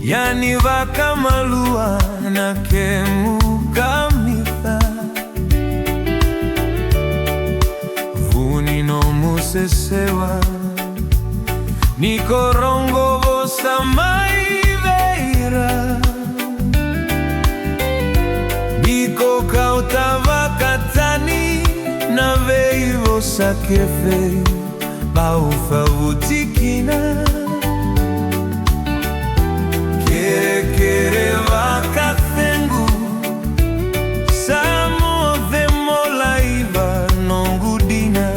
yani vakamalua na kemukamitha vunino musesewa nikorongo vosamaiveira biko kautavakatani na veivo sakefe baufavutikina kere vakathengu samo vemolaiva nongudina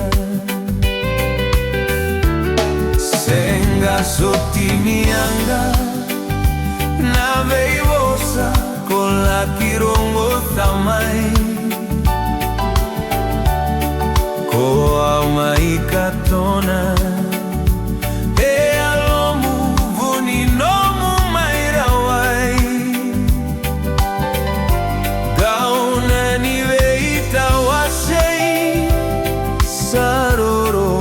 senga sotimianga na veivosa kola kirongo tamai koa maikatona saroro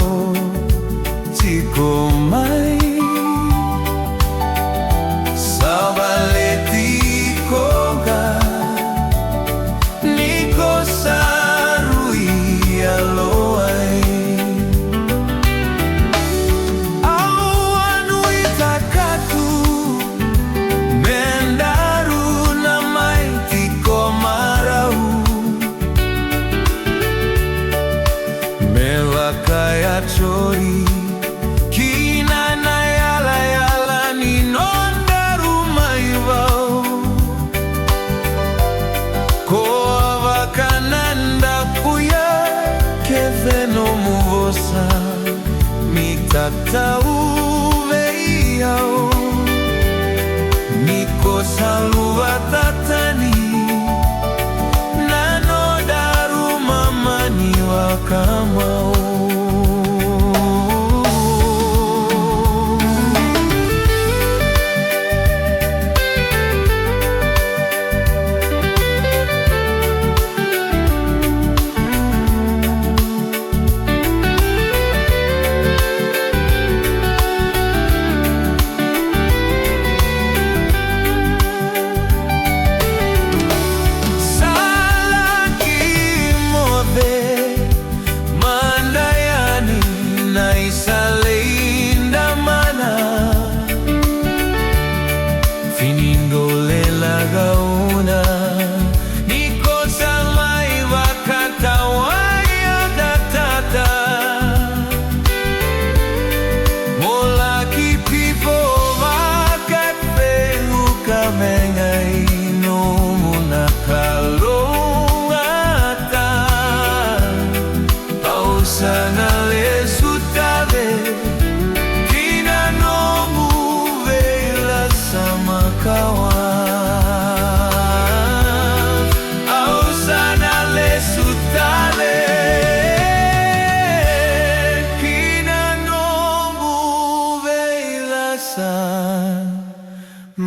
tikomai sabaleti koga niko sarui aloai awanu itakatu mendaru na maiti komarau kaya chori kina na yala yala ni nondaru maivao koa vakananda kuya keveno muvosa mitatau veiao niko saluva tatani nanodaru mamani wakamao gauna niko salmai vakatawaya datata molaki pipo vakatpengu kamengai no munakalongata pausana lesutave kina no muvela sama kawan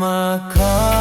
maka